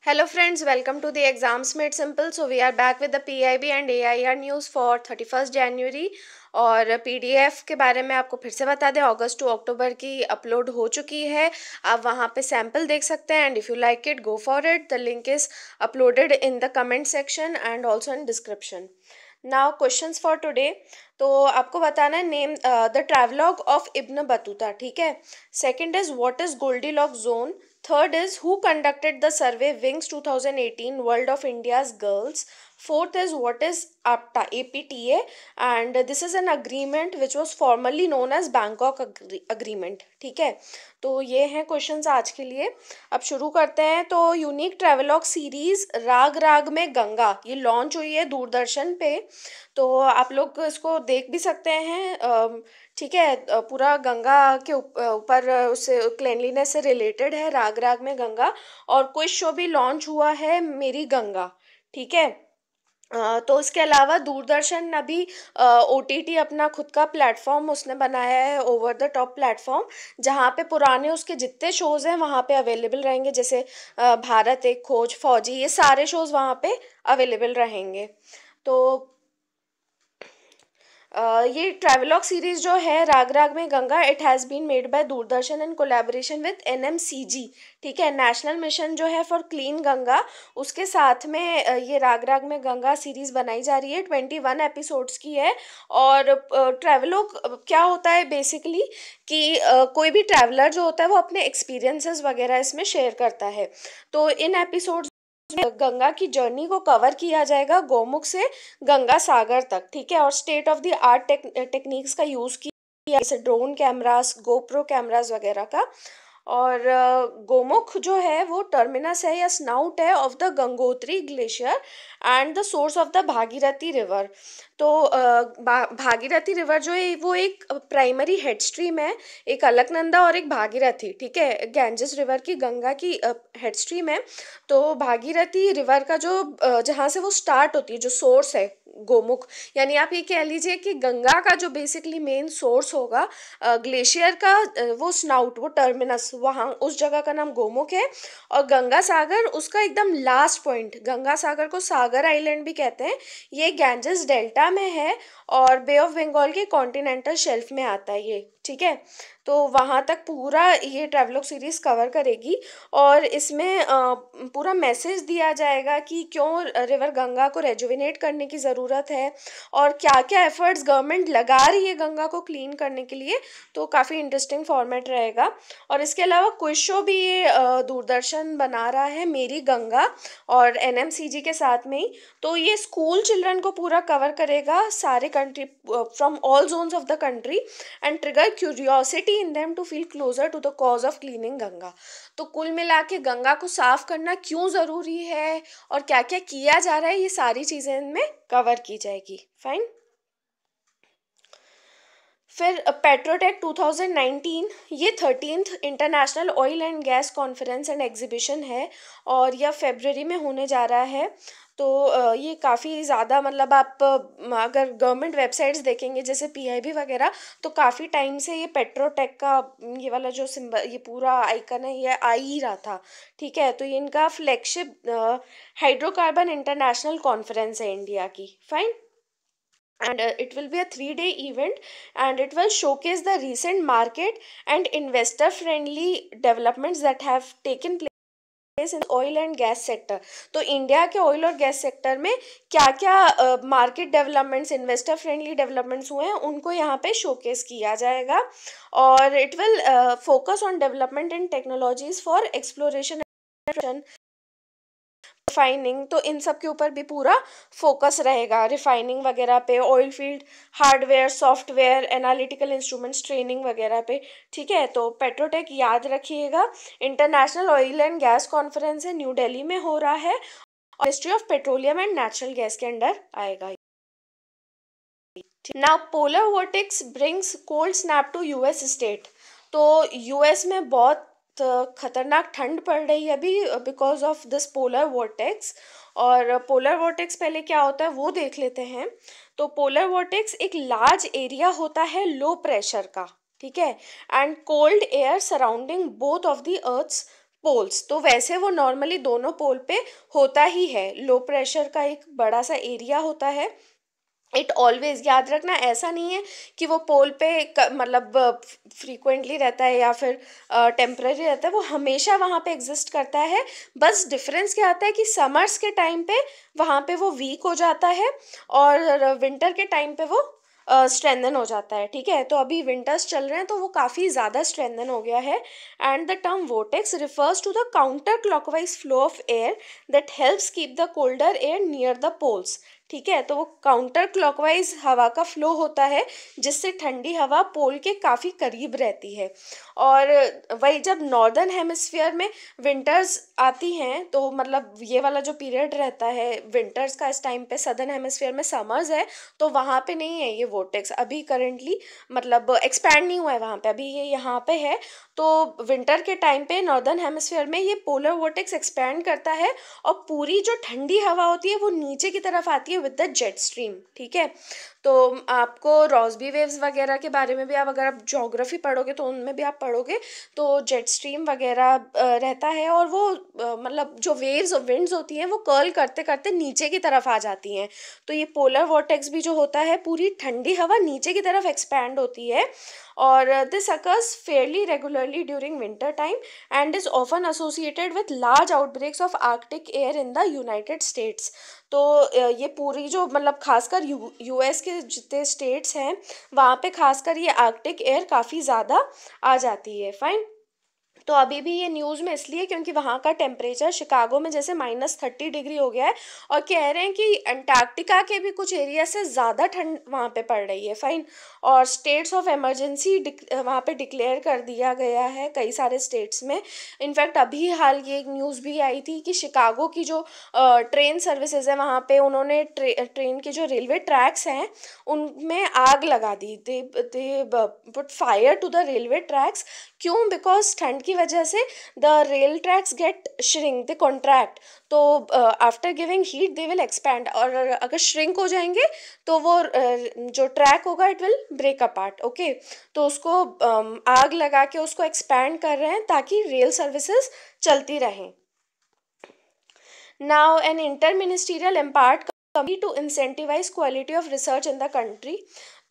Hello friends, welcome to the Exams Made Simple. So we are back with the PIB and AIR news for 31st January और PDF के बारे में आपको फिर से बता दें, अगस्त टू अक्टूबर की अपलोड हो चुकी है. आप वहाँ पे सैम्पल देख सकते हैं and if you like it go for it. The link is uploaded in the comment section and also in description. Now questions for today. तो आपको बताना है name the travelogue of Ibn Battuta. ठीक है. Second is what is Goldilock zone. Third is who conducted the survey Wings 2018 World of India's Girls. Fourth is what is APTA, APTA, and this is an agreement which was formerly known as Bangkok Agreement. ठीक है. तो ये हैं questions आज के लिए. अब शुरू करते हैं. तो यूनिक ट्रेवलॉग सीरीज राग राग में गंगा ये लॉन्च हुई है दूरदर्शन पे. तो आप लोग इसको देख भी सकते हैं. ठीक है. पूरा गंगा के ऊपर उससे क्लेनलीनेस से रिलेटेड है राग राग में गंगा. और क्विज शो भी लॉन्च हुआ है मेरी गंगा. ठीक है. तो इसके अलावा दूरदर्शन अभी OTT अपना खुद का प्लेटफॉर्म उसने बनाया है, ओवर द टॉप प्लेटफॉर्म, जहाँ पे पुराने उसके जितने शोज़ हैं वहाँ पे अवेलेबल रहेंगे. जैसे भारत एक खोज, फौजी, ये सारे शोज़ वहाँ पे अवेलेबल रहेंगे. तो ये ट्रैवलॉग सीरीज जो है राग राग में Ganga, it has been made by Doordarshan in collaboration with NMCG. ठीक है. नेशनल मिशन जो है फॉर क्लीन गंगा, उसके साथ में ये राग राग में गंगा सीरीज बनाई जा रही है. 21 एपिसोड्स की है. और ट्रैवलॉग क्या होता है बेसिकली कि कोई भी ट्रैवलर जो होता है वो अपने एक्सपीरियंसेस वगैरह इसमें शेयर करता है. तो इन एपिसोड्स गंगा की जर्नी को कवर किया जाएगा गोमुख से गंगा सागर तक. ठीक है. और state of the art techniques का यूज़ किया, जैसे ड्रोन कैमरास, गोप्रो कैमरास वगैरह का. और गोमुख जो है वो टर्मिनस है या स्नाउट है of the Gangotri glacier and the source of the Bhagirathi river. तो भागीरथी रिवर जो है वो एक प्राइमरी हेड स्ट्रीम है, एक अलकनंदा और एक भागीरथी. ठीक है. गैंजेस रिवर की गंगा की हेड स्ट्रीम है. तो भागीरथी रिवर का जो जहाँ से वो स्टार्ट होती है, जो सोर्स है गोमुख, यानी आप ये कह लीजिए कि गंगा का जो बेसिकली मेन सोर्स होगा ग्लेशियर का, वो स्नाउट, वो टर्मिनस, वहाँ उस जगह का नाम गोमुख है. और गंगा सागर उसका एकदम लास्ट पॉइंट. गंगा सागर को सागर आइलैंड भी कहते हैं. ये गैंजेस डेल्टा में है और बे ऑफ बंगाल के कॉन्टिनेंटल शेल्फ में आता है ये. ठीक है. तो वहाँ तक पूरा ये ट्रैवलॉग सीरीज कवर करेगी. और इसमें पूरा मैसेज दिया जाएगा कि क्यों रिवर गंगा को रेजुविनेट करने की ज़रूरत है और क्या क्या एफर्ट्स गवर्नमेंट लगा रही है गंगा को क्लीन करने के लिए. तो काफ़ी इंटरेस्टिंग फॉर्मेट रहेगा. और इसके अलावा क्विज शो भी ये दूरदर्शन बना रहा है मेरी गंगा और NMCG के साथ में ही. तो ये स्कूल चिल्ड्रन को पूरा कवर करेगा, सारे country, from all zones of the country, and trigger curiosity in them to feel closer to the cause of cleaning Ganga. तो कुल मिला के गंगा को साफ करना क्यों ज़रूरी है और क्या क्या किया जा रहा है, ये सारी चीज़ें इनमें कवर की जाएगी. फाइन. फिर पेट्रोटेक 2019, ये 13th international oil and gas conference and exhibition है और यह फरवरी में होने जा रहा है. तो ये काफ़ी ज़्यादा, मतलब आप अगर गवर्नमेंट वेबसाइट्स देखेंगे जैसे PIB वगैरह, तो काफ़ी टाइम से ये पेट्रोटेक का ये वाला जो सिंबल, ये पूरा आइकन है, ये आ ही रहा था. ठीक है. तो ये इनका फ्लैगशिप हाइड्रोकार्बन इंटरनेशनल कॉन्फ्रेंस है इंडिया की. Fine. And it will be a 3-day event and it will showcase the recent market and investor friendly developments that have taken place in oil and gas sector. तो India के oil और gas sector में क्या क्या market developments, investor friendly developments हुए हैं, उनको यहाँ पे शोकेस किया जाएगा. और it will focus on development in technologies for exploration, refining. तो इन सब के ऊपर भी पूरा फोकस रहेगा, रिफाइनिंग वगैरह पे, oil field, hardware, software, analytical instruments, training वगैरह पे. ठीक है. तो पेट्रोटेक याद रखिएगा, international oil and gas conference है, न्यू दिल्ली में हो रहा है और ministry of petroleum and natural gas के अंडर आएगा. Now polar vortex brings cold snap to US state. तो US में बहुत खतरनाक ठंड पड़ रही है अभी because of this polar vortex. और पोलर वोर्टेक्स पहले क्या होता है वो देख लेते हैं. तो पोलर वोर्टेक्स एक लार्ज एरिया होता है लो प्रेशर का. ठीक है. And cold air surrounding both of the earth's poles, तो वैसे वो नॉर्मली दोनों पोल पे होता ही है। लो प्रेशर का एक बड़ा सा एरिया होता है। इट ऑलवेज, याद रखना, ऐसा नहीं है कि वो पोल पे मतलब फ्रीक्वेंटली रहता है या फिर टेम्पररी रहता है, वो हमेशा वहाँ पे एग्जिस्ट करता है। बस डिफरेंस क्या आता है कि समर्स के टाइम पे वहाँ पे वो वीक हो जाता है और विंटर के टाइम पे वो स्ट्रेंथन हो जाता है। ठीक है, तो अभी विंटर्स चल रहे हैं तो वो काफ़ी ज़्यादा स्ट्रेंथन हो गया है। And the term vortex refers to the counter clockwise flow of air that helps keep the colder air near the poles. ठीक है, तो वो काउंटर क्लॉकवाइज हवा का फ्लो होता है जिससे ठंडी हवा पोल के काफ़ी करीब रहती है। और वही जब नॉर्दर्न हेमिस्फीयर में विंटर्स आती हैं तो मतलब ये वाला जो पीरियड रहता है विंटर्स का, इस टाइम पे सदर्न हेमिस्फीयर में समर्स है, तो वहाँ पे नहीं है ये वोटेक्स अभी करंटली, मतलब एक्सपैंड नहीं हुआ है वहाँ पे, अभी ये यहाँ पे है। तो विंटर के टाइम पे नॉर्दर्न हेमिस्फीयर में ये पोलर वोटेक्स एक्सपैंड करता है और पूरी जो ठंडी हवा होती है वो नीचे की तरफ आती है विद द जेट स्ट्रीम। ठीक है, तो आपको रॉसबी वेव्स वगैरह के बारे में भी, आप अगर आप ज्योग्राफी पढ़ोगे तो उनमें भी आप पढ़ोगे, तो जेट स्ट्रीम वगैरह रहता है और वो मतलब जो वेव्स और विंड्स होती हैं वो कर्ल करते करते नीचे की तरफ आ जाती हैं। तो ये पोलर वॉर्टेक्स भी जो होता है पूरी ठंडी हवा नीचे की तरफ एक्सपैंड होती है और this occurs Fairlie regularly during winter time and is often associated with large outbreaks of Arctic air in the United states. तो ये पूरी जो मतलब खासकर यूएस के जितने स्टेट्स हैं वहाँ पे खासकर ये आर्कटिक एयर काफ़ी ज़्यादा आ जाती है। फाइन, तो अभी भी ये न्यूज़ में इसलिए क्योंकि वहाँ का टेम्परेचर शिकागो में जैसे -30 डिग्री हो गया है और कह रहे हैं कि अंटार्कटिका के भी कुछ एरिया से ज़्यादा ठंड वहाँ पे पड़ रही है। फाइन, और स्टेट्स ऑफ इमरजेंसी वहाँ पे डिक्लेयर कर दिया गया है कई सारे स्टेट्स में। इनफैक्ट अभी हाल ये एक न्यूज़ भी आई थी कि शिकागो की जो ट्रेन सर्विसेज है वहाँ पे उन्होंने ट्रेन के जो रेलवे ट्रैक्स हैं उनमें आग लगा दी। They put fire to the railway tracks. क्यों? बिकॉज ठंड की वजह से the rail tracks get shrink, they contract. तो after giving heat they will expand, और अगर श्रिंक हो जाएंगे तो वो जो ट्रैक होगा it will break apart. Okay, तो उसको आग लगा के उसको एक्सपैंड कर रहे हैं ताकि रेल सर्विसेज चलती रहें। Now, an interministerial empowered committee to incentivize quality of research in the country,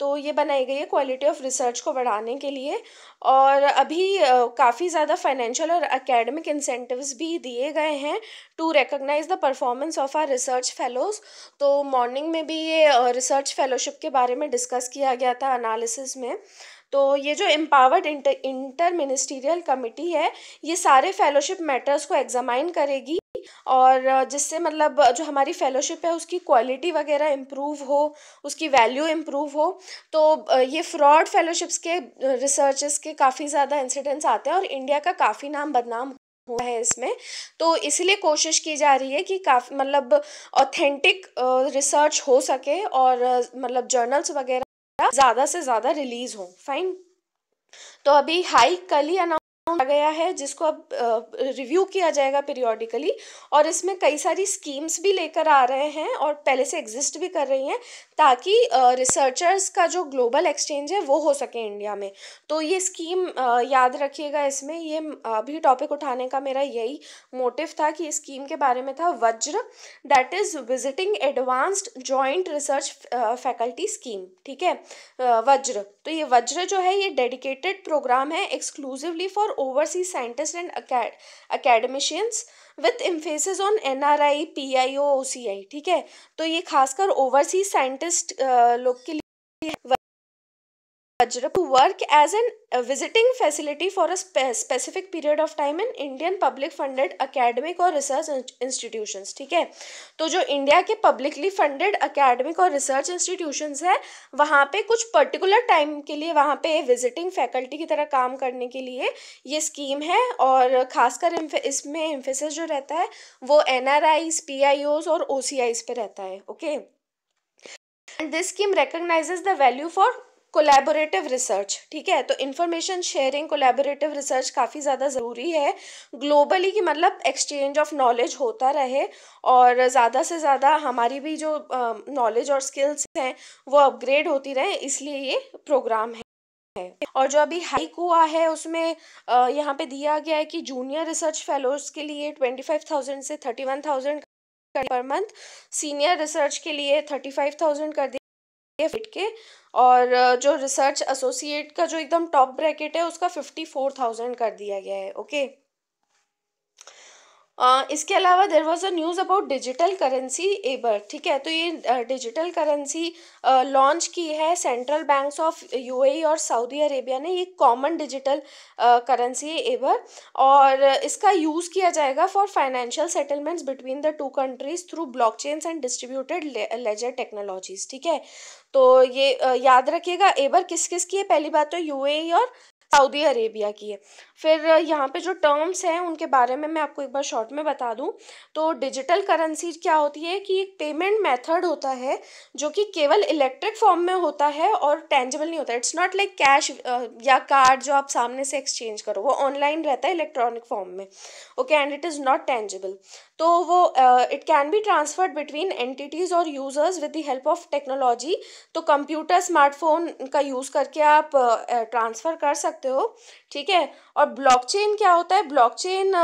तो ये बनाई गई है क्वालिटी ऑफ रिसर्च को बढ़ाने के लिए। और अभी काफ़ी ज़्यादा फाइनेंशियल और एकेडमिक इंसेंटिव्स भी दिए गए हैं to recognise the performance of our research fellows. तो मॉर्निंग में भी ये रिसर्च फेलोशिप के बारे में डिस्कस किया गया था एनालिसिस में। तो ये जो एम्पावर्ड इंटर मिनिस्टीरियल कमिटी है ये सारे फेलोशिप मैटर्स को एग्जामाइन करेगी और जिससे मतलब जो हमारी फेलोशिप है उसकी क्वालिटी वगैरह इम्प्रूव हो, उसकी वैल्यू इम्प्रूव हो। तो ये फ्रॉड फेलोशिप्स के रिसर्चेस के काफ़ी ज़्यादा इंसिडेंट्स आते हैं और इंडिया का काफ़ी नाम बदनाम हुआ है इसमें। तो इसलिए कोशिश की जा रही है कि काफ़ी मतलब ऑथेंटिक रिसर्च हो सके और मतलब जर्नल्स वगैरह ज़्यादा से ज़्यादा रिलीज़ हों। फाइन, तो अभी हाइक कल ही अनाउंस किया गया है जिसको अब रिव्यू किया जाएगा पीरियोडिकली, और इसमें कई सारी स्कीम्स भी लेकर आ रहे हैं और पहले से एग्जिस्ट भी कर रही हैं ताकि रिसर्चर्स का जो ग्लोबल एक्सचेंज है वो हो सके इंडिया में। तो ये स्कीम याद रखिएगा, इसमें ये अभी टॉपिक उठाने का मेरा यही मोटिव था कि स्कीम के बारे में था वज्र, that is visiting advanced joint research faculty scheme. ठीक है, वज्र, तो ये वज्र जो है ये डेडिकेटेड प्रोग्राम है exclusively for overseas scientist and academicians with emphasis on NRI, PIO, OCI. ठीक है, तो ये खासकर ओवरसीज साइंटिस्ट लोग के लिए Vajra to work as an visiting facility for a specific period of time in Indian public funded academic और research institutions. ठीक है, तो जो इंडिया के पब्लिकली फंडेड अकेडमिक और रिसर्च इंस्टीट्यूशंस है वहाँ पे कुछ पर्टिकुलर टाइम के लिए वहाँ पे विजिटिंग फैकल्टी की तरह काम करने के लिए ये स्कीम है। और खासकर इसमें एम्फेसिस जो रहता है वो एनआरआईज, पीआईओज और ओसीआईज पे रहता है। Okay, and this scheme recognises the value for collaborative research. ठीक है, तो इन्फॉर्मेशन शेयरिंग, कोलैबोरेटिव रिसर्च काफ़ी ज़्यादा ज़रूरी है ग्लोबली कि मतलब एक्सचेंज ऑफ नॉलेज होता रहे और ज़्यादा से ज़्यादा हमारी भी जो नॉलेज और स्किल्स हैं वो अपग्रेड होती रहे, इसलिए ये प्रोग्राम है। और जो अभी हाइक हुआ है उसमें यहाँ पे दिया गया है कि जूनियर रिसर्च फेलोज के लिए 25,000 से 31,000 पर मंथ, सीनियर रिसर्च के लिए 35,000 कर दिया फिट के, और जो रिसर्च एसोसिएट का जो एकदम टॉप ब्रैकेट है उसका 54,000 कर दिया गया है। ओके, इसके अलावा there was a news about digital currency Aber. ठीक है, तो ये डिजिटल करेंसी लॉन्च की है सेंट्रल बैंक्स ऑफ यूएई और सऊदी अरेबिया ने। ये कॉमन डिजिटल करेंसी है एबर, और इसका यूज़ किया जाएगा for financial settlements between the two countries through blockchains and distributed laser technologies. ठीक है, तो ये याद रखिएगा, एबर किस किस की है? पहली बात तो यूएई और सऊदी अरेबिया की है। फिर यहाँ पे जो टर्म्स हैं उनके बारे में मैं आपको एक बार शॉर्ट में बता दूं। तो डिजिटल करेंसी क्या होती है कि एक पेमेंट मेथड होता है जो कि केवल इलेक्ट्रिक फॉर्म में होता है और टेंजिबल नहीं होता। इट्स नॉट लाइक कैश या कार्ड जो आप सामने से एक्सचेंज करो, वो ऑनलाइन रहता है इलेक्ट्रॉनिक फॉर्म में। Okay, and it is not tangible. तो वो it can be transferred between entities और users with the help of technology. तो कंप्यूटर स्मार्टफोन का यूज़ करके आप ट्रांसफ़र कर सकते हो। ठीक है, और ब्लॉकचेन क्या होता है? ब्लॉकचेन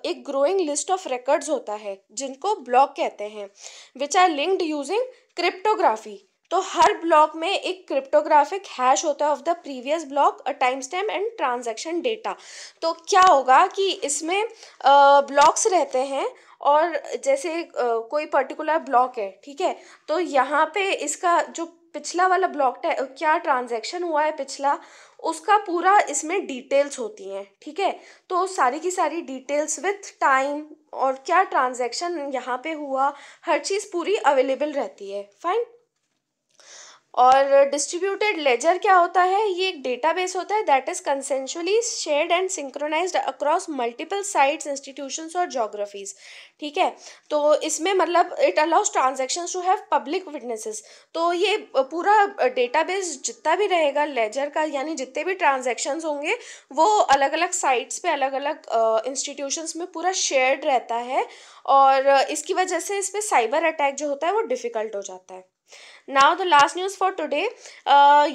एक ग्रोइंग लिस्ट ऑफ रिकॉर्ड्स होता है जिनको ब्लॉक कहते हैं, which are linked using cryptography. तो हर ब्लॉक में एक क्रिप्टोग्राफिक हैश होता है of the previous block, a time stamp and transaction data. तो क्या होगा कि इसमें ब्लॉक्स रहते हैं, और जैसे कोई पर्टिकुलर ब्लॉक है, ठीक है, तो यहाँ पे इसका जो पिछला वाला ब्लॉक क्या ट्रांजैक्शन हुआ है पिछला, उसका पूरा इसमें डिटेल्स होती हैं। ठीक है, तो सारी की सारी डिटेल्स विथ टाइम और क्या ट्रांजैक्शन यहाँ पे हुआ, हर चीज़ पूरी अवेलेबल रहती है। फाइन। और डिस्ट्रीब्यूटेड लेजर क्या होता है? ये एक डेटाबेस होता है that is consensually shared and synchronised across multiple sites, institutions और जोग्राफीज। ठीक है, तो इसमें मतलब it allows transactions to have public witnesses. तो ये पूरा डेटाबेस जितना भी रहेगा लेजर का, यानी जितने भी ट्रांजैक्शंस होंगे वो अलग अलग साइट्स पे, अलग अलग इंस्टीट्यूशंस में पूरा शेयर्ड रहता है, और इसकी वजह से इस पर साइबर अटैक जो होता है वो डिफ़िकल्ट हो जाता है। Now the last news for today,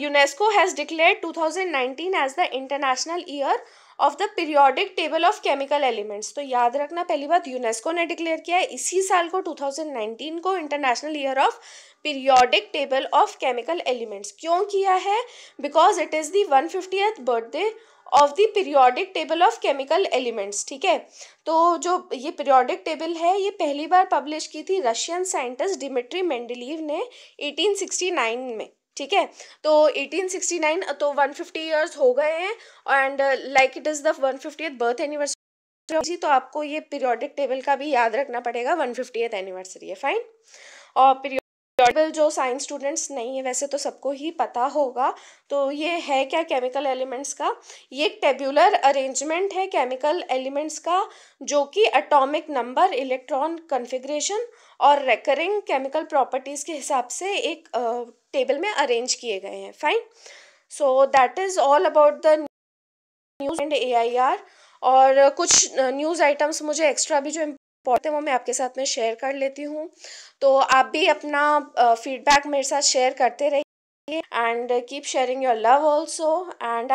UNESCO has declared 2019 as the International Year of the Periodic Table of Chemical Elements। तो याद रखना, पहली बात यूनेस्को ने डिक्लेयर किया है इसी साल को 2019 को international year of periodic table of chemical elements. क्यों किया है? Because it is the 150th birthday of the periodic table of chemical elements. ठीक है, तो जो ये पीरियोडिक टेबल है ये पहली बार पब्लिश की थी रशियन साइंटिस्ट डिमिट्री मेंडेलीव ने 1869 में। ठीक है, तो 1869, तो 150 ईयर्स हो गए हैं, and like it is the 150th birth anniversary, तो आपको ये पीरियोडिक टेबल का भी याद रखना पड़ेगा, 150th एनिवर्सरी है। फाइन। और पीरियोडिक टेबल जो साइंस स्टूडेंट्स नहीं है वैसे तो सबको ही पता होगा। तो ये है क्या केमिकल एलिमेंट्स का? ये एक टेब्यूलर अरेंजमेंट है केमिकल एलिमेंट्स का, जो कि एटॉमिक नंबर, इलेक्ट्रॉन कॉन्फ़िगरेशन और रेकरिंग केमिकल प्रॉपर्टीज़ के हिसाब से एक टेबल में अरेंज किए गए हैं। Fine. So that is all about the news and AIR। और कुछ न्यूज़ आइटम्स मुझे एक्स्ट्रा भी जो इम्पोर्टेंट है वो मैं आपके साथ में शेयर कर लेती हूँ। तो आप भी अपना फीडबैक मेरे साथ शेयर करते रहिए, and keep sharing your love also, and